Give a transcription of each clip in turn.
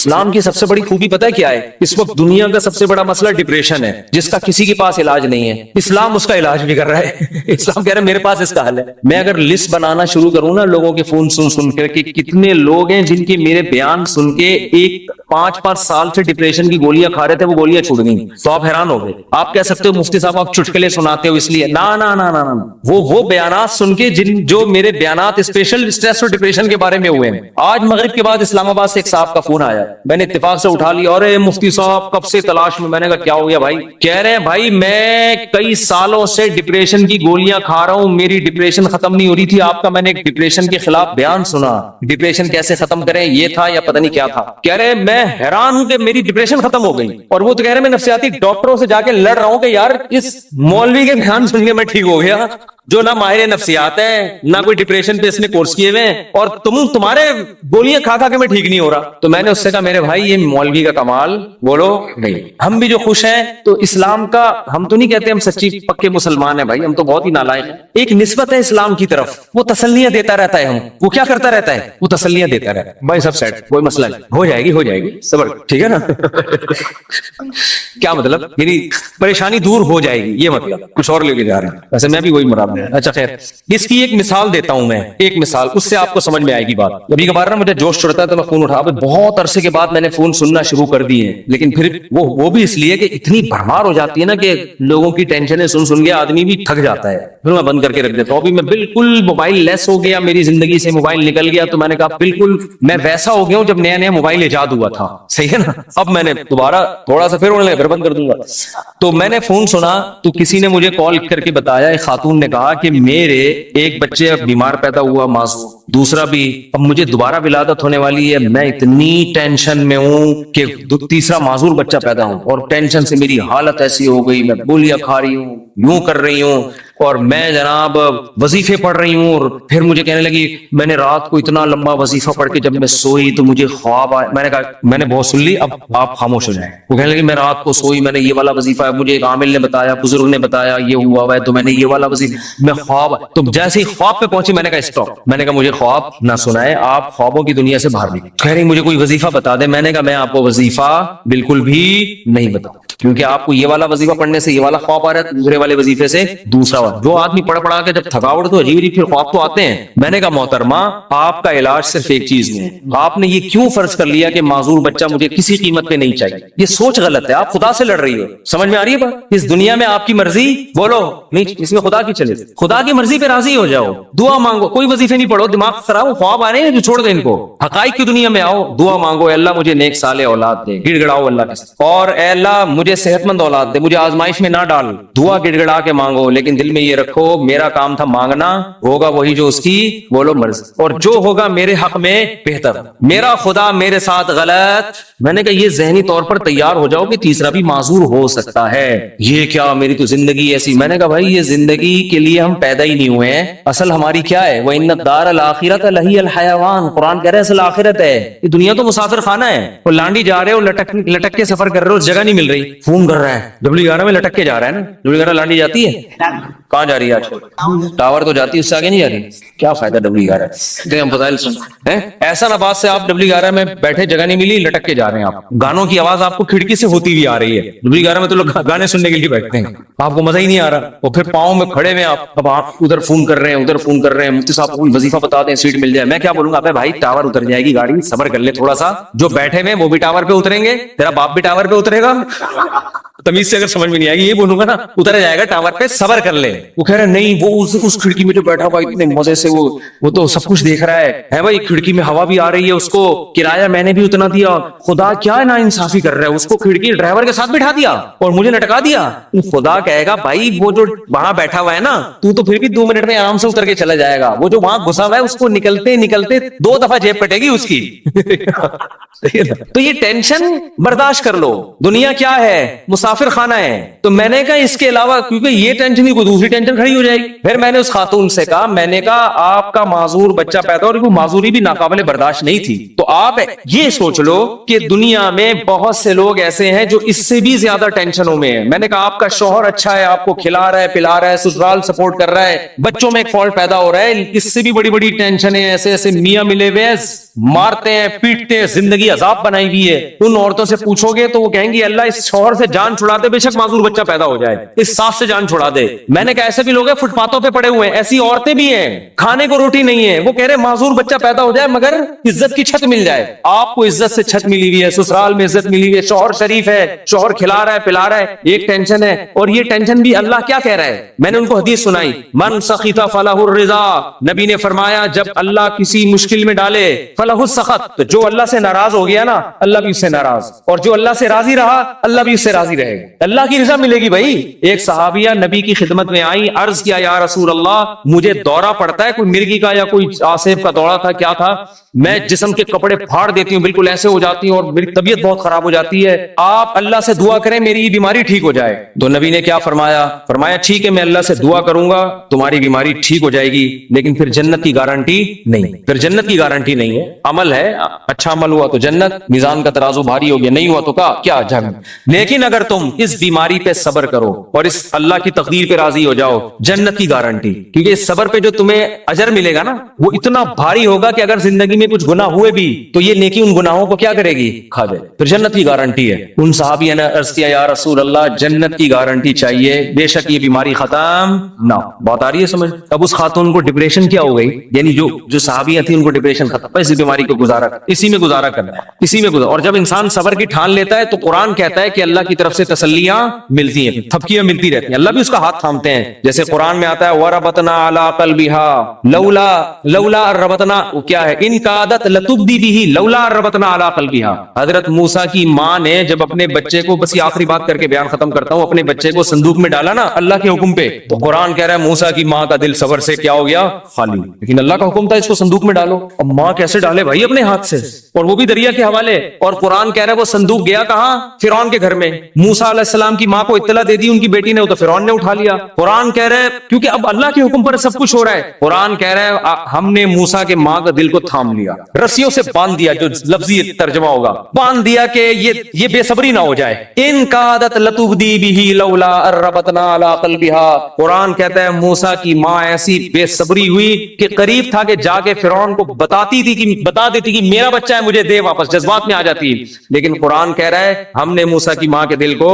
اسلام کی سب سے بڑی خوبی پتہ ہے کیا ہے؟ اس وقت دنیا کا سب سے بڑا مسئلہ ڈپریشن ہے، جس کا کسی کے پاس علاج نہیں ہے، اسلام اس کا علاج بھی کر رہا ہے۔ اسلام کہہ رہا ہے میرے پاس اس کا حل ہے۔ میں اگر لسٹ بنانا شروع کروں نا لوگوں کے فون سن کر کہ کتنے لوگ ہیں جن کے میرے بیان سن کے ایک 5 سال سے ڈپریشن کی گولیاں کھا رہے تھے، وہ گولیاں چھوٹ گئی، تو آپ حیران ہو گئے۔ آپ کہہ سکتے ہو مفتی صاحب آپ چٹکلے سناتے ہو اس لیے، نا نا نا نا نا، وہ بیانات سن کے جو میرے بیانات اسپیشل اسٹریس اور ڈپریشن کے بارے میں ہوئے ہیں۔ آج مغرب کے بعد اسلام آباد سے ایک صاحب کا فون آیا، میں نے اتفاق سے اٹھا لیا، اور مفتی صاحب کب سے تلاش میں؟ میں نے کہا کیا ہو گیا بھائی؟ کہہ رہے ہیں بھائی میں کئی سالوں سے ڈپریشن کی گولیاں کھا رہا ہوں، میری ڈپریشن ختم نہیں ہو رہی تھی، آپ کا میں نے ایک ڈپریشن کے خلاف بیان سنا، ڈپریشن کیسے ختم کریں یہ تھا یا پتہ نہیں کیا تھا۔ کہہ رہے ہیں میں حیران ہوں کہ میری ڈپریشن ختم ہو گئی، اور وہ تو کہہ رہے ہیں میں نفسیاتی ڈاکٹروں سے جا کے لڑ رہا ہوں کہ یار اس مولوی کے بیان سن کے میں ٹھیک ہو گیا جو نہ ماہر نفسیات ہے نہ کوئی ڈپریشن پہ اس نے کورس کیے ہوئے ہیں، اور تمہارے گولیاں کھا کھا کے میں ٹھیک نہیں ہو رہا۔ تو میں نے اس سے کہا میرے بھائی یہ مولوی کا کمال بولو نہیں، ہم بھی جو خوش ہیں تو اسلام کا، ہم تو نہیں کہتے ہم سچی پکے مسلمان ہیں بھائی، ہم تو بہت ہی نالائق ہیں، ایک نسبت ہے اسلام کی طرف، وہ تسلیاں دیتا رہتا ہے، وہ کیا کرتا رہتا ہے؟ وہ تسلیاں دیتا رہتا ہے، بھائی سب سیٹ، کوئی مسئلہ نہیں، ہو جائے گی صبر، ٹھیک ہے نا؟ کیا مطلب؟ میری پریشانی دور ہو جائے گی، یہ مطلب کچھ اور لے کے جا رہے ہیں، ویسے میں بھی وہی مراد ہوں۔ اچھا خیر، اس کی ایک مثال دیتا ہوں میں، ایک مثال، اس سے آپ کو سمجھ میں آئے گی بات۔ کبھی کبھار نا مجھے جوش چڑھتا ہے تو میں فون اٹھا، بہت عرصے کے بعد میں نے فون سننا شروع کر دیے، لیکن پھر وہ بھی اس لیے کہ اتنی بھرمار ہو جاتی ہے نا کہ لوگوں کی ٹینشنیں سن کے آدمی بھی تھک جاتا ہے، پھر میں بند کر کے رکھ دیتا ہوں۔ ابھی میں بالکل موبائل لیس ہو گیا، میری زندگی سے موبائل نکل گیا، تو میں نے کہا بالکل میں ویسا ہو گیا ہوں جب نیا موبائل ایجاد ہوا تھا، صحیح ہے نا؟ اب میں نے دوبارہ تھوڑا سا پھر بند کر دوں گا۔ تو میں نے فون سنا تو کسی نے مجھے کال کر کے بتایا، ایک خاتون نے کہا کہ میرے ایک بچے اب بیمار پیدا ہوا معصوم، دوسرا بھی اب مجھے دوبارہ ولادت ہونے والی ہے، میں اتنی ٹینشن میں ہوں کہ تیسرا معذور بچہ پیدا ہوں، اور ٹینشن سے میری حالت ایسی ہو گئی، میں گولیاں کھا رہی ہوں، یوں کر رہی ہوں، اور میں جناب وظیفے پڑھ رہی ہوں، اور پھر مجھے کہنے لگی میں نے رات کو اتنا لمبا وظیفہ پڑھ کے جب میں سوئی تو مجھے خواب آئے۔ میں نے کہا میں نے بہت سن لی، اب آپ خاموش ہو جائیں۔ وہ کہنے لگی میں رات کو سوئی، میں نے یہ والا وظیفہ ہے، مجھے ایک عامل نے بتایا، بزرگ نے بتایا یہ ہوا ہوا ہے، تو میں نے یہ والا وظیفہ، میں خواب، تو جیسے ہی خواب پہ پہنچی میں نے کہا اسٹاپ، میں نے کہا مجھے خواب نہ سنائے، آپ خوابوں کی دنیا سے باہر نکلیں۔ کہہ رہی مجھے کوئی وظیفہ بتا دے، میں نے کہا میں آپ کو وظیفہ بالکل بھی نہیں بتاؤں، کیونکہ آپ کو یہ والا وظیفہ پڑھنے سے یہ والا خواب آ رہا ہے، دوسرے والے وظیفے سے دوسرا والا، جو آدمی پڑھا کے جب تھکاوٹ تو عجیب پھر خواب تو آتے ہیں۔ میں نے کہا محترمہ آپ کا علاج صرف ایک چیز میں ہے، آپ نے یہ کیوں فرض کر لیا کہ معذور بچہ مجھے کسی قیمت پہ نہیں چاہیے؟ یہ سوچ غلط ہے، آپ خدا سے لڑ رہی ہو، سمجھ میں آ رہی ہے بات؟ اس دنیا میں آپ کی مرضی بولو نہیں، اس میں خدا کی چلے، خدا کی مرضی پہ راضی ہو جاؤ، دعا مانگو، کوئی وظیفے نہیں پڑھو، دماغ خراب، خواب آ رہے ہیں جو چھوڑ دیں ان کو، حقائق کی دنیا میں آؤ، دعا مانگو، اے اللہ مجھے نیک صالح اولاد دے، گڑ گڑاؤ اللہ کے ساتھ، اور اے اللہ مجھے صحت مند اولاد دے، مجھے آزمائش میں نہ ڈال، دعا گڑ گڑا کے مانگو، لیکن دل میں یہ رکھو میرا کام تھا مانگنا، ہوگا وہی جو اس کی بولو مرضی، اور جو ہوگا میرے حق میں بہتر، میرا خدا میرے ساتھ غلط۔ میں نے کہا یہ ذہنی طور پر تیار ہو جاؤ کہ تیسرا بھی معذور ہو سکتا ہے، یہ کیا میری تو زندگی ایسی۔ میں نے کہا بھائی یہ زندگی کے لیے ہم پیدا ہی نہیں ہوئے ہیں، اصل ہماری کیا ہے؟ وَإِنَّ الدَّارَ الْآخِرَةَ لَهِيَ الْحَيَوَانُ، قرآن کہہ رہے ہیں اصل آخرت ہے، یہ دنیا تو مسافر خانہ ہے، وہ لانڈی جا رہے ہو، لٹک کے سفر کر رہے ہو، جگہ نہیں مل رہی، فون کر رہا ہے W11 میں لٹک کے جا رہا ہے نا، W11 لانڈی جاتی ہے، کہاں جا رہی ہے آج کل؟ ٹاور تو جاتی ہے، اس سے آگے نہیں جا رہی، کیا فائدہ W11 ہم فضائل سن ایسا نباز سے آپ W11 میں بیٹھے، جگہ نہیں ملی، لٹک کے جا رہے ہیں، آپ گانوں کی آواز آپ کو کھڑکی سے ہوتی ہوئی آ رہی ہے، W11 میں تو لوگ گانے سننے کے لیے بیٹھتے ہیں، آپ کو مزہ ہی نہیں آ رہا، اور پھر پاؤں میں کھڑے ہوئے آپ، اب آپ ادھر فون کر رہے ہیں ادھر فون کر رہے ہیں، مفتی صاحب کوئی وظیفہ بتا دیں سیٹ مل جائے، میں کیا بولوں گا؟ ابے بھائی ٹاور اتر جائے گی گاڑی، صبر کر لے تھوڑا سا، جو بیٹھے ہوئے وہ بھی ٹاور پہ اتریں گے، تیرا باپ بھی ٹاور پہ اترے گا، تمیز سے اگر سمجھ میں نہیں آئے گی یہ بولوں گا نا، اتر جائے گا ٹاور پہ، صبر کر لے۔ وہ کہہ رہے نہیں وہ اس کھڑکی میں جو بیٹھا ہوا اتنے مزے سے وہ تو سب کچھ دیکھ رہا ہے بھائی، کھڑکی میں ہوا بھی آ رہی ہے، اس کو کرایہ میں نے بھی اتنا دیا، خدا کیا نا انصافی کر رہا ہے، اس کو کھڑکی ڈرائیور کے ساتھ بٹھا دیا اور مجھے لٹکا دیا۔ خدا کہے گا بھائی وہ جو وہاں بیٹھا ہوا ہے نا، تو پھر بھی 2 منٹ میں آرام سے اتر کے چلا جائے گا، وہ جو وہاں گھسا ہوا ہے اس کو نکلتے 2 دفعہ جیب کٹے گی اس کی۔ تو یہ ٹینشن برداشت کر لو، دنیا کیا ہے؟ مسافر خانہ ہے۔ تو میں نے کہا اس کے علاوہ کیونکہ یہ ٹینشن ہی کوئی دوسری ٹینشن کھڑی ہو جائے گی، پھر میں نے اس خاتون سے کہا، میں نے کہا آپ کا معذور بچہ پیدا، اور وہ معذوری بھی ناقابل برداشت نہیں تھی، تو آپ یہ سوچ لو کہ دنیا میں بہت سے لوگ ایسے ہیں جو اس سے بھی زیادہ ٹینشنوں میں ہیں۔ میں نے کہا آپ کا شوہر اچھا ہے، آپ کو کھلا رہا ہے پلا رہا ہے، سسرال سپورٹ کر رہا ہے، بچوں میں ایک فالٹ پیدا ہو رہا ہے، اس سے بھی بڑی بڑی ٹینشن ہے، ایسے ایسے میاں ملے ہوئے ہیں मारते हैं, पीटते हैं, जिंदगी अजाब बनाई हुई है। उन औरतों से पूछोगे तो वो कहेंगी अल्लाह इस शौहर से जान छुड़ा दे, बेशक मासूर बच्चा पैदा हो जाए, इस सास से जान छुड़ा दे। मैंने कहा ऐसे भी लोग हैं फुटपाथों पे पड़े हुए हैं, ऐसी औरतें भी हैं, खाने को रोटी नहीं है, वो कह रहे मासूर बच्चा पैदा हो जाए मगर इज्जत की छत मिल जाए। आपको इज्जत से छत मिली हुई है, ससुराल में इज्जत मिली हुई है, शौहर शरीफ है, शौहर खिला रहा है पिला रहा है, एक टेंशन है। और ये टेंशन भी अल्लाह क्या कह रहा है, मैंने उनको हदीस सुनाई, मन सखीता फलाहुर रिजा, नबी ने फरमाया जब अल्लाह किसी मुश्किल में डाले फलाहु सखत, तो जो अल्लाह से नाराज हो गया ना अल्लाह भी उससे नाराज, और जो अल्लाह से राजी रहा अल्लाह भी उससे राजी रहेगा। अल्लाह की रजा मिलेगी भाई। एक सहाबिया नबी की खिदमत में आई, अर्ज किया या रसूल अल्लाह मुझे दौरा पड़ता है, कोई मिर्गी का या कोई आसेब का दौरा था, क्या था, मैं जिस्म के कपड़े फाड़ देती हूँ, बिल्कुल ऐसे हो जाती हूँ और मेरी तबीयत बहुत खराब हो जाती है, आप अल्लाह से दुआ करें मेरी ये बीमारी ठीक हो जाए। तो नबी ने क्या फरमाया, फरमाया ठीक है मैं अल्लाह से दुआ करूंगा तुम्हारी बीमारी ठीक हो जाएगी, लेकिन फिर जन्नत की गारंटी नहीं, फिर जन्नत की गारंटी नहीं है। अमल है, अच्छा अमल हुआ तो जन्नत, मिजान का तराजू भारी हो गया, नहीं हुआ तो क्या जहन्नम। लेकिन अगर तुम इस बीमारी पे सब्र करो और इस अल्लाह की तकदीर पे राजी हो जाओ, जन्नत की गारंटी, क्योंकि इस सब्र पे जो तुम्हें अजर मिलेगा ना वो इतना भारी होगा कि अगर जिंदगी में कुछ गुनाह हुए भी तो ये नेकी उन गुनाहों को क्या करेगी, खा जाए, फिर जन्नत की गारंटी है। उन सहाबिया ने अर्ज किया या रसूल अल्लाह जन्नत की गारंटी चाहिए, बेशक ये बीमारी खत्म ना। बात आ रही है समझ। अब उस खातून को डिप्रेशन क्या हो गई, यानी जो सहाबिया थी उनको डिप्रेशन खत्म, इस बीमारी को गुजारा, इसी में गुजारा करना है, इसी में गुजारा। और जब इंसान सब्र की ठान लेता है तो कुरान कहता है कि अल्लाह की तरफ से तसल्लियां मिलती हैं, थपकियां मिलती रहती हैं, अल्लाह भी उसका हाथ थामते हैं। जैसे कुरान में आता है वरबतना अला कल्बिहा लौला लौला रबतना, क्या है, इनका आदत लतुब्दी बिही लौला रबतना अला कल्बिहा। हजरत मूसा की मां ने जब अपने बच्चे को, बस ये आखिरी बात करके बयान खत्म करता हूं, अपने बच्चे को संदूक में डाला ना अल्लाह के हुक्म पे, तो कुरान कह रहा है मूसा की मां का दिल सब्र से क्या हो गया, खाली, लेकिन अल्लाह का हुक्म था इसको संदूक में डालो। अब मां कैसे डाले भाई अपने हाथ से, और वो भी दरिया के हवाले। और कुरान कह रहा है वो संदूक गया कहां, फिरौन के घर में। मूसा अलैहिस्सलाम की मां को इत्तला दे दी उनकी बेटी ने, तो फिरौन ने उठा लिया। कुरान कह रहा है क्योंकि अब अल्लाह के हुक्म पर सब कुछ हो रहा है, कुरान कह रहा है हमने मूसा के मां का दिल को थाम लिया, रस्सियों से बांध दिया, जो लफ्जी तर्जमा होगा, बांध दिया कि ये बेसब्री ना हो जाए। इनका आदत लतुब्दी बिही लौला अर्रबतना अला कल्बिहा। कुरान कहता है मूसा की मां ऐसी बेसब्री हुई कि करीब था कि जाके फिरौन को बता देती कि मेरा बच्चा है, मुझे दे वापस, जज्बात में आ जाती। लेकिन कुरान कह रहा है हमने मूसा की मां के दिल को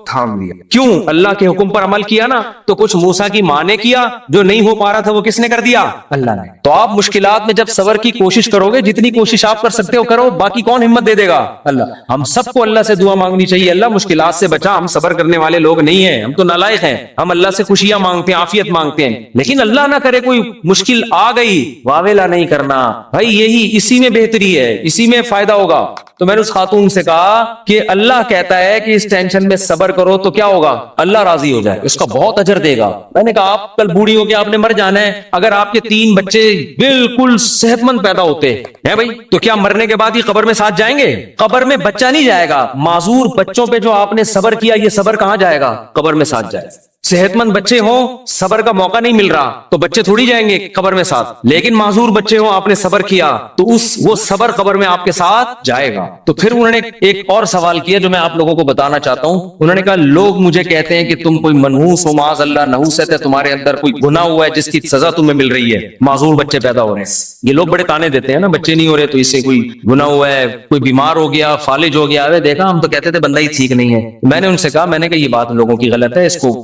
थाम लिया। क्यों, अल्लाह के हुक्म पर अमल किया ना, तो कुछ मूसा की मां ने किया, जो नहीं हो पा रहा था वो किसने कर दिया, अल्लाह ने। तो आप मुश्किलात में जब सब्र की कोशिश करोगे, जितनी कोशिश आप कर सकते हो करो, बाकी कौन हिम्मत दे देगा, अल्लाह। हम सबको अल्लाह से दुआ मांगनी चाहिए, अल्लाह मुश्किलात से बचा, हम सब्र करने वाले लोग नहीं है, हम तो नालायक हैं, हम अल्लाह से खुशियां मांगते हैं, आफियत मांगते हैं, लेकिन अल्लाह ना करे कोई मुश्किल आ गई, वावेला नहीं करना भाई, यही इसी में बेहतरी है, इसी में फायदा होगा। तो मैंने उस खातून से कहा कि अल्लाह कहता है कि इस टेंशन में सब्र करो तो क्या होगा, अल्लाह राजी हो जाए, उसका बहुत अजर देगा। मैंने कहा आप कल बूढ़ी हो के आपने मर जाना है, अगर आपके 3 बच्चे बिल्कुल सेहतमंद पैदा होते हैं भाई, तो क्या मरने के बाद ही कब्र में साथ जाएंगे, कब्र में बच्चा नहीं जाएगा। माजूर बच्चों पे जो आपने सब्र किया, ये सब्र कहां जाएगा, कब्र में साथ जाएगा। सेहतमंद बच्चे हो, सब्र का मौका नहीं मिल रहा तो बच्चे थोड़ी जाएंगे कब्र में साथ, लेकिन माजूर बच्चे हो, आपने सब्र किया तो वो सब्र कब्र में आपके साथ जाएगा। तो फिर उन्होंने एक और सवाल किया जो मैं आप लोगों को बताना चाहता हूं। उन्होंने कहा लोग मुझे कहते हैं कि तुम कोई मनहूस हो, माज़ अल्लाह, नहूसत है, तुम्हारे अंदर कोई गुनाह हुआ है जिसकी सजा तुम्हें मिल रही है, माजूर बच्चे पैदा हो रहे हैं। ये लोग बड़े ताने देते हैं ना, बच्चे नहीं हो रहे तो इससे कोई गुनाह हुआ है, कोई बीमार हो गया, फालिज हो गया। अरे देखा, हम तो कहते थे बंदा ही ठीक नहीं है। मैंने उनसे कहा, मैंने कहा ये बात लोगों की गलत है, इसको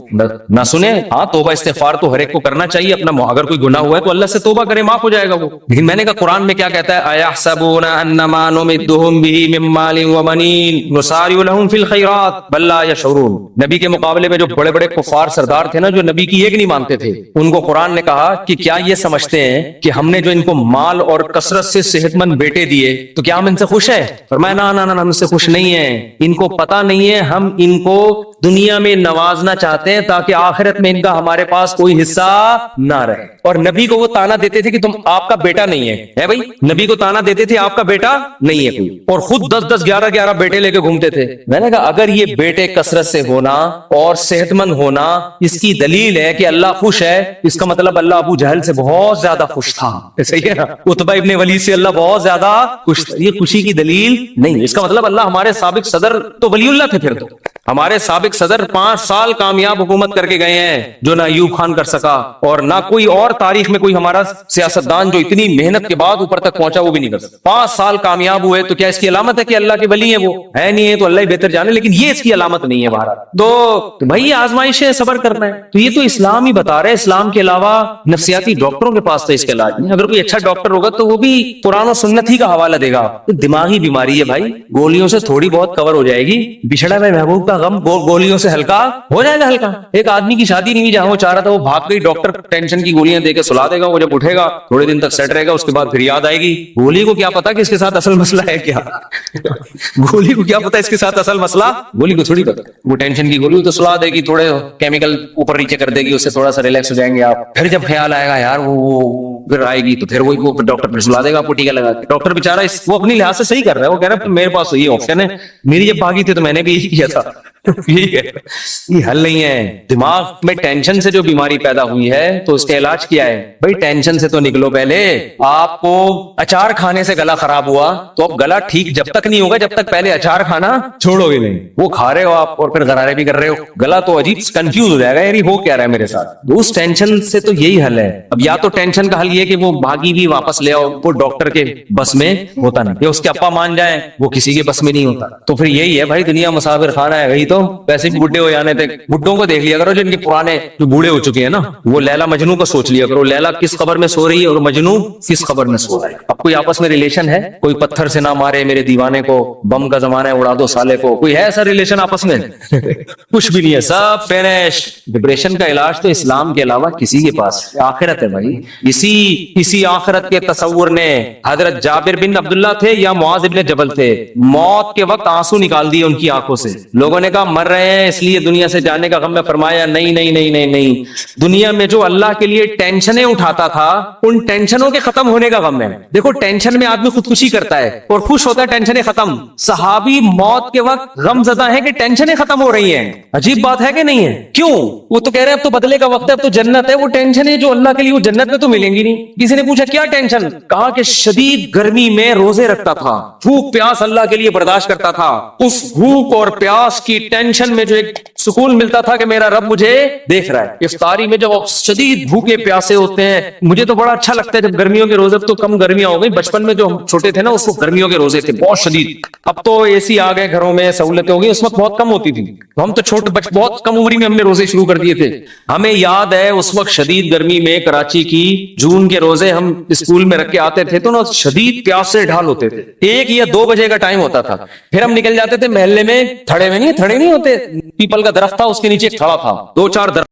ना सुने। हाँ, तौबा इस्तिगफार तो हर एक को करना चाहिए, अपना अगर कोई गुनाह हुआ है तो अल्लाह से तौबा करे, माफ हो जाएगा वो। लेकिन मैंने कहा कुरान में क्या कहता है, अयहसबूना अन्नमा नुमिद्दुहुम बिही मिन मालिन व बनीन नुसारिउ लहुम फिल खैरात बल ला यशऊरून। नबी के मुकाबले में जो बड़े बड़े कुफार सरदार थे ना, जो नबी की एक नहीं मानते थे, उनको कुरान ने कहा कि क्या ये समझते हैं कि हमने जो इनको माल और कसरत से सेहतमंद बेटे दिए तो क्या हम इनसे खुश है? फरमाया ना ना ना, हम इनसे खुश नहीं है। इनको पता नहीं है हम इनको दुनिया में नवाजना चाहते हैं ताकि आखिरत में इनका हमारे पास कोई हिस्सा ना रहे। और नबी को वो ताना देते थे कि तुम आपका बेटा नहीं है भाई, नबी को ताना देते थे आपका बेटा नहीं है कोई, और खुद 10-10, 11-11 बेटे लेके घूमते थे। मैंने कहा अगर ये बेटे कसरत से होना और सेहतमंद होना इसकी दलील है कि अल्लाह खुश है, इसका मतलब अल्लाह अबू जहल से बहुत ज्यादा खुश था, सही है ना? उतबा इब्ने वलीद से अल्लाह बहुत ज्यादा खुश था। ये खुशी की दलील नहीं, इसका मतलब अल्लाह हमारे साबिक सदर तो वलीउल्लाह थे, फिर तो हमारे साबिक साबिक सदर 5 साल कामयाब हुकूमत करके गए हैं जो ना अयूब खान कर सका, और ना कोई और तारीख में कोई हमारा सियासतदान जो इतनी मेहनत के बाद ऊपर तक पहुंचा वो भी नहीं कर सकता। 5 साल कामयाब हुए तो क्या इसकी अलामत है कि अल्लाह के वली है? वो है नहीं है तो अल्लाह ही बेहतर जाने, लेकिन ये इसकी अलामत नहीं है। भारत तो भाई आजमाइश है, सबर करना है। तो ये तो इस्लाम ही बता रहे हैं, इस्लाम के अलावा नफ्सियाती डॉक्टरों के पास तो इसका इलाज नहीं। अगर कोई अच्छा डॉक्टर होगा तो वो भी कुरान और सुन्नत ही का हवाला देगा। तो दिमागी बीमारी है भाई, गोलियों से थोड़ी बहुत कवर हो जाएगी। बिछड़ा हुए महबूब का गम गोलियों से हल्का हो जाएगा। हल्का एक आदमी की शादी नहीं हुई, जहां वो चाह रहा था वो भाग गई, डॉक्टर टेंशन की गोलियां देकर सुला देगा। वो जब उठेगा थोड़े दिन तक सेट रहेगा, उसके बाद फिर याद आएगी। गोली को क्या पता कि इसके साथ असल मसला है क्या? गोली को क्या पता इसके साथ असल मसला? गोली को थोड़ी पता। वो टेंशन की गोली तो सुला देगी, थोड़े केमिकल ऊपर नीचे कर देगी, उससे थोड़ा सा रिलैक्स हो जाएंगे आप। फिर जब ख्याल आएगा यार वो फिर आएगी तो फिर वो डॉक्टर फिर सुला देगा आपको टीका लगा के। डॉक्टर बेचारा वो अपनी लिहाज से सही कर रहा है, वो कह रहा है मेरे पास ये ऑप्शन है, मेरी जब भागी थी तो मैंने भी यही किया था। यही है, ये हल नहीं है। दिमाग में टेंशन से जो बीमारी पैदा हुई है तो उसका इलाज क्या है भाई? टेंशन से तो निकलो। पहले आपको अचार खाने से गला खराब हुआ तो अब गला ठीक जब तक नहीं होगा जब तक पहले अचार खाना छोड़ोगे नहीं। वो खा रहे हो आप और फिर गरारे भी कर रहे हो, गला तो अजीब कंफ्यूज हो जाएगा, यार हो क्या रहा है मेरे साथ। उस टेंशन से तो यही हल है। अब या तो टेंशन का हल ये कि वो भागी भी वापस ले आओ, वो डॉक्टर के बस में होता नहीं, या उसके अप्पा मान जाए, वो किसी के बस में नहीं होता। तो फिर यही है भाई, दुनिया मुसाफिर खाना है। वही तो वैसे भी बुढ़े हो जाने थे, बुढ़ों को देख लिया करो जिनके पुराने जो बूढ़े हो चुके हैं ना, वो लैला मजनू को सोच लिया करो, लैला किस खबर में सो रही है और मजनू किस खबर में सो रहा है। अब कोई आपस में रिलेशन है? कोई पत्थर से ना मारे मेरे दीवाने को, बम का जमाना है उड़ा दो साले को, कोई है ऐसा रिलेशन आपस में? कुछ भी नहीं है, सब फिनिश। डिप्रेशन का इलाज तो इस्लाम के अलावा किसी के पास आखिरत है भाई। इसी आखिरत के तस्वुर ने हजरत जाबिर बिन अब्दुल्ला थे या मुआज इब्न जबल थे, मौत के वक्त आंसू निकाल दिए उनकी आंखों से। लोगों ने कहा मर रहे हैं इसलिए दुनिया से जाने का गम में फरमाया नहीं नहीं नहीं नहीं नहीं, दुनिया में जो अल्लाह के लिए टेंशनें उठाता था उन टेंशनों के खत्म होने का गम है। देखो टेंशन में आदमी खुदकुशी करता है और खुश होता है टेंशनें खत्म। सहाबी मौत के वक्त गमज़दा है कि टेंशनें खत्म हो रही हैं। अजीब बात है कि नहीं है? क्यों? वो तो कह रहे हैं अब तो बदले का वक्त है, अब तो जन्नत है। वो टेंशन है जो अल्लाह के लिए, वो जन्नत में तो मिलेंगी नहीं। किसी ने पूछा क्या टेंशन? कहा कि शदीद गर्मी में रोजे रखता था, भूख प्यास अल्लाह के लिए बर्दाश्त करता था। उस भूख और प्यास की टेंशन में जो एक सुकून मिलता था कि मेरा रब मुझे देख रहा है। इफ्तारी में जब शदीद भूखे प्यासे होते हैं, मुझे तो बड़ा अच्छा लगता है जब गर्मियों के रोजे, तो कम गर्मियां हो गई, बचपन में जो हम छोटे थे ना उसको गर्मियों के रोजे थे बहुत शदीद। अब तो एसी आ गए घरों में, सहूलतें हो गई, उस वक्त बहुत कम होती थी। तो हम तो छोटे बहुत कम उम्र में हमने रोजे शुरू कर दिए थे। हमें याद है उस वक्त शदीद गर्मी में कराची की जून के रोजे हम स्कूल में रख के आते थे तो ना शदीद प्यास से ढाल होते थे। 1 या 2 बजे का टाइम होता था, फिर हम निकल जाते थे महल्ले में, थड़े नहीं होते, पीपल का दरख्त था उसके नीचे एक थड़ा था, 2-4 दरख्त